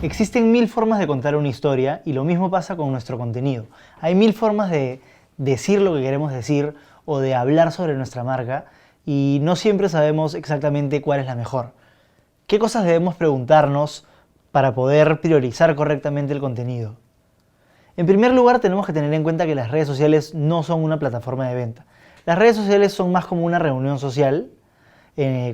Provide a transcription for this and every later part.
Existen mil formas de contar una historia y lo mismo pasa con nuestro contenido. Hay mil formas de decir lo que queremos decir o de hablar sobre nuestra marca y no siempre sabemos exactamente cuál es la mejor. ¿Qué cosas debemos preguntarnos para poder priorizar correctamente el contenido? En primer lugar, tenemos que tener en cuenta que las redes sociales no son una plataforma de venta. Las redes sociales son más como una reunión social,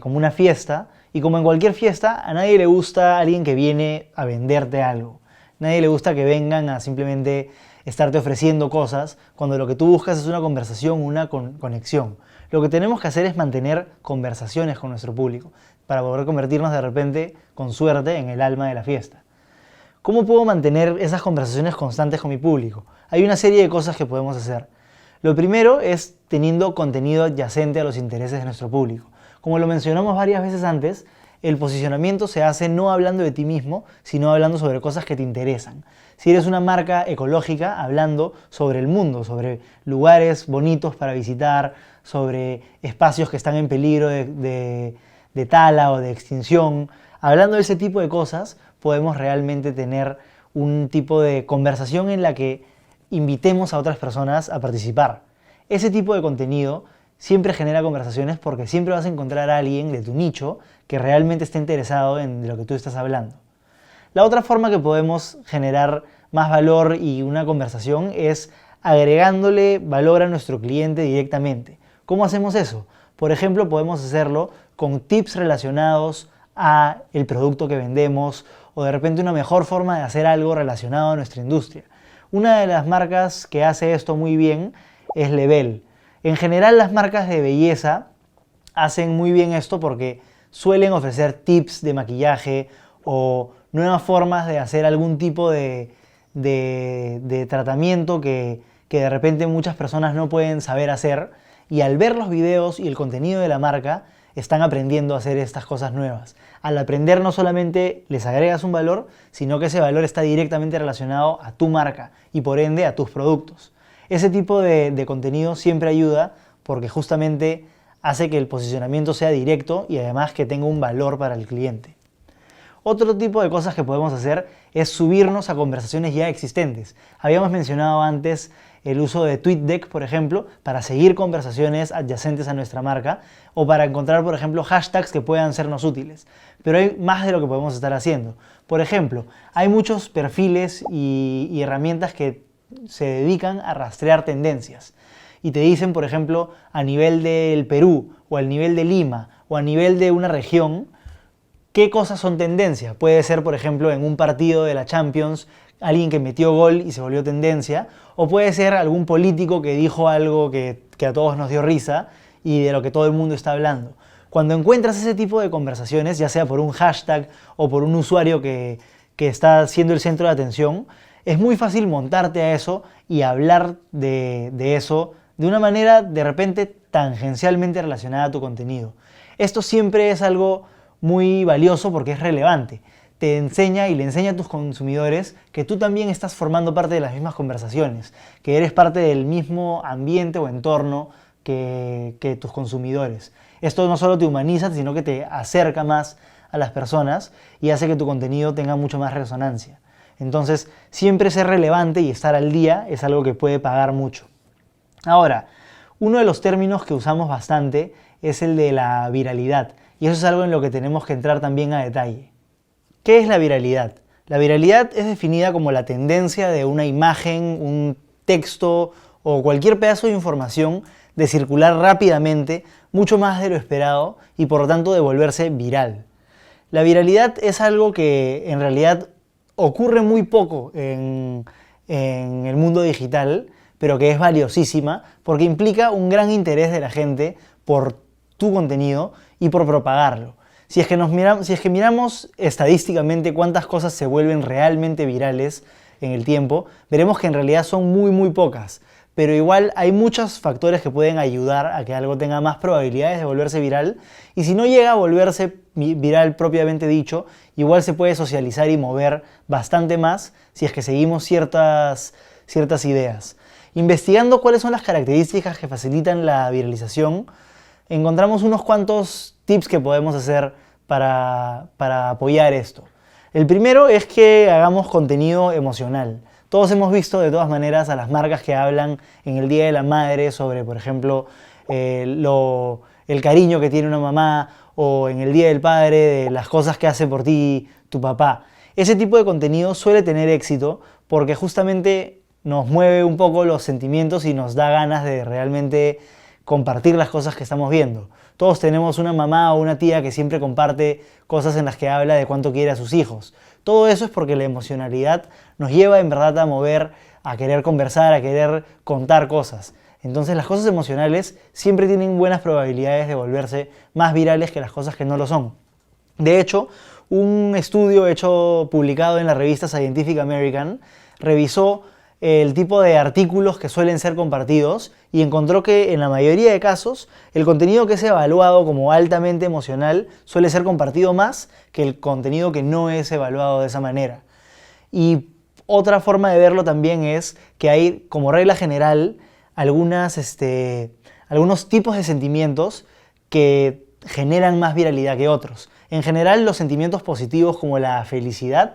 como una fiesta, y como en cualquier fiesta, a nadie le gusta alguien que viene a venderte algo. A nadie le gusta que vengan a simplemente estarte ofreciendo cosas, cuando lo que tú buscas es una conversación, una conexión. Lo que tenemos que hacer es mantener conversaciones con nuestro público, para poder convertirnos de repente, con suerte, en el alma de la fiesta. ¿Cómo puedo mantener esas conversaciones constantes con mi público? Hay una serie de cosas que podemos hacer. Lo primero es teniendo contenido adyacente a los intereses de nuestro público. Como lo mencionamos varias veces antes, el posicionamiento se hace no hablando de ti mismo, sino hablando sobre cosas que te interesan. Si eres una marca ecológica, hablando sobre el mundo, sobre lugares bonitos para visitar, sobre espacios que están en peligro de tala o de extinción. Hablando de ese tipo de cosas, podemos realmente tener un tipo de conversación en la que invitemos a otras personas a participar. Ese tipo de contenido siempre genera conversaciones porque siempre vas a encontrar a alguien de tu nicho que realmente esté interesado en lo que tú estás hablando. La otra forma que podemos generar más valor y una conversación es agregándole valor a nuestro cliente directamente. ¿Cómo hacemos eso? Por ejemplo, podemos hacerlo con tips relacionados a el producto que vendemos o de repente una mejor forma de hacer algo relacionado a nuestra industria. Una de las marcas que hace esto muy bien es Lebel. En general, las marcas de belleza hacen muy bien esto porque suelen ofrecer tips de maquillaje o nuevas formas de hacer algún tipo de tratamiento que de repente muchas personas no pueden saber hacer, y al ver los videos y el contenido de la marca están aprendiendo a hacer estas cosas nuevas. Al aprender no solamente les agregas un valor, sino que ese valor está directamente relacionado a tu marca y por ende a tus productos. Ese tipo de contenido siempre ayuda porque justamente hace que el posicionamiento sea directo y además que tenga un valor para el cliente. Otro tipo de cosas que podemos hacer es subirnos a conversaciones ya existentes. Habíamos mencionado antes el uso de TweetDeck, por ejemplo, para seguir conversaciones adyacentes a nuestra marca o para encontrar, por ejemplo, hashtags que puedan sernos útiles. Pero hay más de lo que podemos estar haciendo. Por ejemplo, hay muchos perfiles y herramientas que se dedican a rastrear tendencias y te dicen, por ejemplo, a nivel del Perú o al nivel de Lima o a nivel de una región, qué cosas son tendencia. Puede ser, por ejemplo, en un partido de la Champions, alguien que metió gol y se volvió tendencia, o puede ser algún político que dijo algo que a todos nos dio risa y de lo que todo el mundo está hablando. Cuando encuentras ese tipo de conversaciones, ya sea por un hashtag o por un usuario que está siendo el centro de atención, es muy fácil montarte a eso y hablar de eso de una manera de repente tangencialmente relacionada a tu contenido. Esto siempre es algo muy valioso porque es relevante. Te enseña y le enseña a tus consumidores que tú también estás formando parte de las mismas conversaciones, que eres parte del mismo ambiente o entorno que tus consumidores. Esto no solo te humaniza, sino que te acerca más a las personas y hace que tu contenido tenga mucho más resonancia. Entonces, siempre ser relevante y estar al día es algo que puede pagar mucho. Ahora, uno de los términos que usamos bastante es el de la viralidad, y eso es algo en lo que tenemos que entrar también a detalle. ¿Qué es la viralidad? La viralidad es definida como la tendencia de una imagen, un texto o cualquier pedazo de información de circular rápidamente, mucho más de lo esperado y por lo tanto de volverse viral. La viralidad es algo que en realidad ocurre muy poco en el mundo digital, pero que es valiosísima porque implica un gran interés de la gente por tu contenido y por propagarlo. Si es que miramos estadísticamente cuántas cosas se vuelven realmente virales en el tiempo, veremos que en realidad son muy pocas. Pero igual hay muchos factores que pueden ayudar a que algo tenga más probabilidades de volverse viral. Y si no llega a volverse viral propiamente dicho, igual se puede socializar y mover bastante más si es que seguimos ciertas ideas. Investigando cuáles son las características que facilitan la viralización, encontramos unos cuantos tips que podemos hacer para apoyar esto. El primero es que hagamos contenido emocional. Todos hemos visto de todas maneras a las marcas que hablan en el Día de la Madre sobre, por ejemplo, el cariño que tiene una mamá, o en el Día del Padre de las cosas que hace por ti tu papá. Ese tipo de contenido suele tener éxito porque justamente nos mueve un poco los sentimientos y nos da ganas de realmente compartir las cosas que estamos viendo. Todos tenemos una mamá o una tía que siempre comparte cosas en las que habla de cuánto quiere a sus hijos. Todo eso es porque la emocionalidad nos lleva en verdad a mover, a querer conversar, a querer contar cosas. Entonces las cosas emocionales siempre tienen buenas probabilidades de volverse más virales que las cosas que no lo son. De hecho, un estudio publicado en la revista Scientific American revisó el tipo de artículos que suelen ser compartidos y encontró que en la mayoría de casos el contenido que es evaluado como altamente emocional suele ser compartido más que el contenido que no es evaluado de esa manera. Y otra forma de verlo también es que hay, como regla general, algunos tipos de sentimientos que generan más viralidad que otros. En general, los sentimientos positivos como la felicidad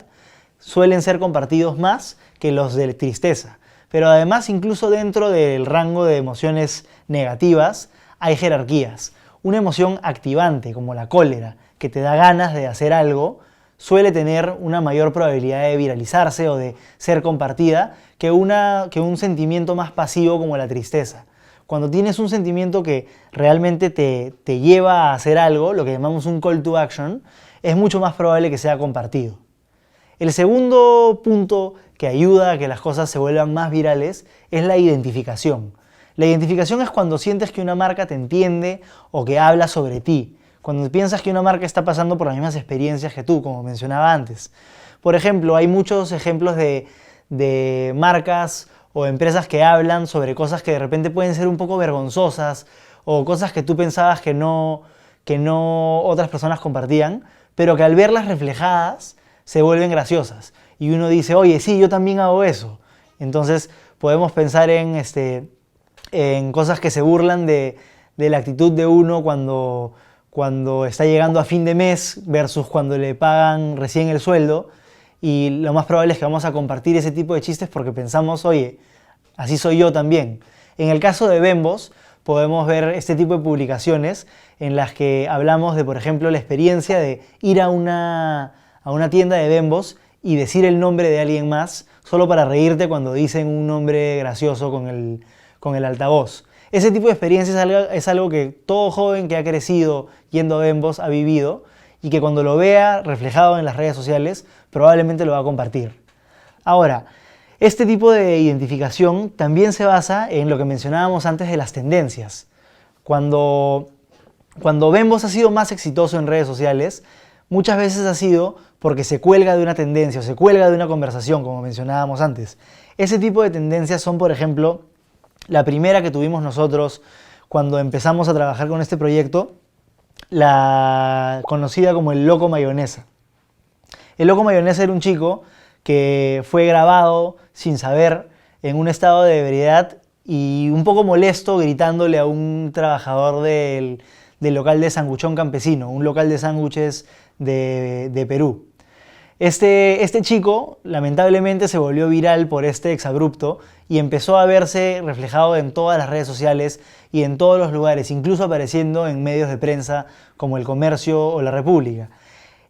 suelen ser compartidos más que los de tristeza. Pero además, incluso dentro del rango de emociones negativas, hay jerarquías. Una emoción activante, como la cólera, que te da ganas de hacer algo, suele tener una mayor probabilidad de viralizarse o de ser compartida que un sentimiento más pasivo como la tristeza. Cuando tienes un sentimiento que realmente te lleva a hacer algo, lo que llamamos un call to action, es mucho más probable que sea compartido. El segundo punto que ayuda a que las cosas se vuelvan más virales es la identificación. La identificación es cuando sientes que una marca te entiende o que habla sobre ti. Cuando piensas que una marca está pasando por las mismas experiencias que tú, como mencionaba antes. Por ejemplo, hay muchos ejemplos de marcas o empresas que hablan sobre cosas que de repente pueden ser un poco vergonzosas o cosas que tú pensabas que no otras personas compartían, pero que al verlas reflejadas se vuelven graciosas. Y uno dice, oye, sí, yo también hago eso. Entonces podemos pensar en cosas que se burlan de la actitud de uno cuando está llegando a fin de mes versus cuando le pagan recién el sueldo. Y lo más probable es que vamos a compartir ese tipo de chistes porque pensamos, oye, así soy yo también. En el caso de Bembos, podemos ver este tipo de publicaciones en las que hablamos de, por ejemplo, la experiencia de ir a una tienda de Bembos y decir el nombre de alguien más solo para reírte cuando dicen un nombre gracioso con el altavoz. Ese tipo de experiencia es algo que todo joven que ha crecido yendo a Bembos ha vivido y que cuando lo vea reflejado en las redes sociales probablemente lo va a compartir. Ahora, este tipo de identificación también se basa en lo que mencionábamos antes de las tendencias. Cuando Bembos ha sido más exitoso en redes sociales, muchas veces ha sido porque se cuelga de una tendencia o se cuelga de una conversación, como mencionábamos antes. Ese tipo de tendencias son, por ejemplo, la primera que tuvimos nosotros cuando empezamos a trabajar con este proyecto, la conocida como el Loco Mayonesa. El Loco Mayonesa era un chico que fue grabado sin saber en un estado de ebriedad y un poco molesto gritándole a un trabajador del local de Sanguchón Campesino, un local de sándwiches de Perú. Este chico lamentablemente se volvió viral por este exabrupto y empezó a verse reflejado en todas las redes sociales y en todos los lugares, incluso apareciendo en medios de prensa como El Comercio o La República.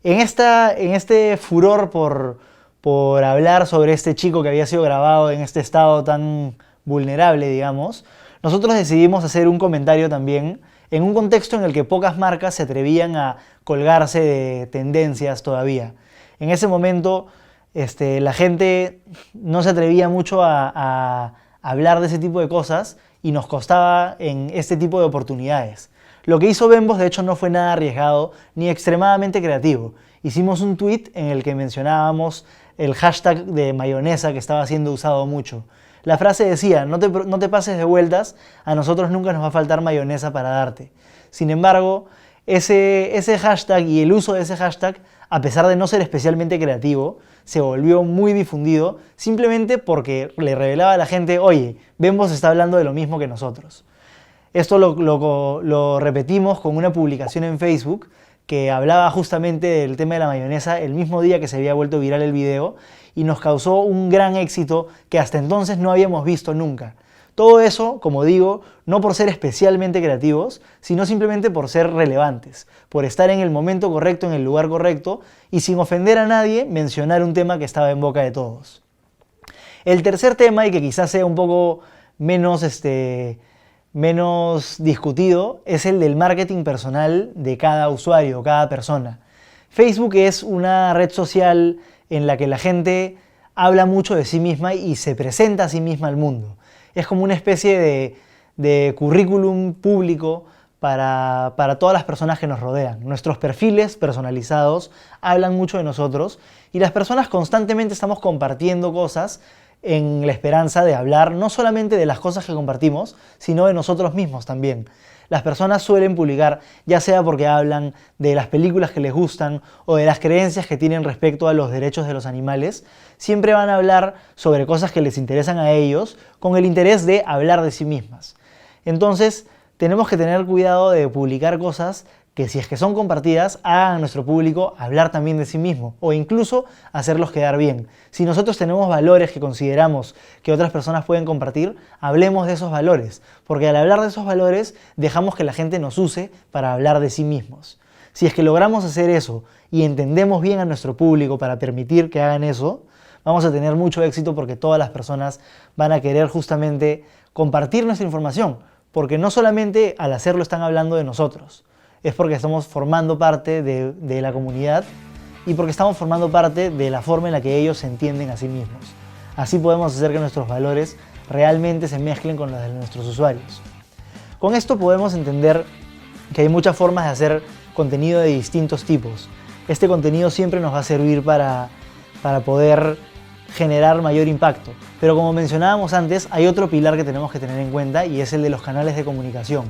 En este furor por hablar sobre este chico que había sido grabado en este estado tan vulnerable, digamos, nosotros decidimos hacer un comentario también en un contexto en el que pocas marcas se atrevían a colgarse de tendencias todavía. En ese momento la gente no se atrevía mucho a hablar de ese tipo de cosas y nos costaba en este tipo de oportunidades. Lo que hizo Bembos de hecho no fue nada arriesgado ni extremadamente creativo. Hicimos un tweet en el que mencionábamos el hashtag de mayonesa que estaba siendo usado mucho. La frase decía, no te pases de vueltas, a nosotros nunca nos va a faltar mayonesa para darte. Sin embargo, ese hashtag y el uso de ese hashtag, a pesar de no ser especialmente creativo, se volvió muy difundido simplemente porque le revelaba a la gente, oye, Bembos está hablando de lo mismo que nosotros. Esto lo repetimos con una publicación en Facebook que hablaba justamente del tema de la mayonesa el mismo día que se había vuelto viral el video y nos causó un gran éxito que hasta entonces no habíamos visto nunca. Todo eso, como digo, no por ser especialmente creativos, sino simplemente por ser relevantes, por estar en el momento correcto, en el lugar correcto y sin ofender a nadie mencionar un tema que estaba en boca de todos. El tercer tema, y que quizás sea un poco menos discutido, es el del marketing personal de cada usuario, cada persona. Facebook es una red social en la que la gente habla mucho de sí misma y se presenta a sí misma al mundo. Es como una especie de currículum público para todas las personas que nos rodean. Nuestros perfiles personalizados hablan mucho de nosotros y las personas constantemente estamos compartiendo cosas en la esperanza de hablar no solamente de las cosas que compartimos, sino de nosotros mismos también. Las personas suelen publicar, ya sea porque hablan de las películas que les gustan o de las creencias que tienen respecto a los derechos de los animales, siempre van a hablar sobre cosas que les interesan a ellos con el interés de hablar de sí mismas. Entonces, tenemos que tener cuidado de publicar cosas que, si es que son compartidas, hagan a nuestro público hablar también de sí mismo o incluso hacerlos quedar bien. Si nosotros tenemos valores que consideramos que otras personas pueden compartir, hablemos de esos valores, porque al hablar de esos valores dejamos que la gente nos use para hablar de sí mismos. Si es que logramos hacer eso y entendemos bien a nuestro público para permitir que hagan eso, vamos a tener mucho éxito porque todas las personas van a querer justamente compartir nuestra información, porque no solamente al hacerlo están hablando de nosotros, es porque estamos formando parte de la comunidad y porque estamos formando parte de la forma en la que ellos se entienden a sí mismos. Así podemos hacer que nuestros valores realmente se mezclen con los de nuestros usuarios. Con esto podemos entender que hay muchas formas de hacer contenido de distintos tipos. Este contenido siempre nos va a servir para poder generar mayor impacto. Pero como mencionábamos antes, hay otro pilar que tenemos que tener en cuenta y es el de los canales de comunicación.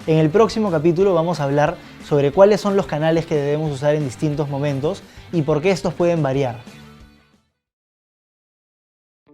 En el próximo capítulo vamos a hablar sobre cuáles son los canales que debemos usar en distintos momentos y por qué estos pueden variar.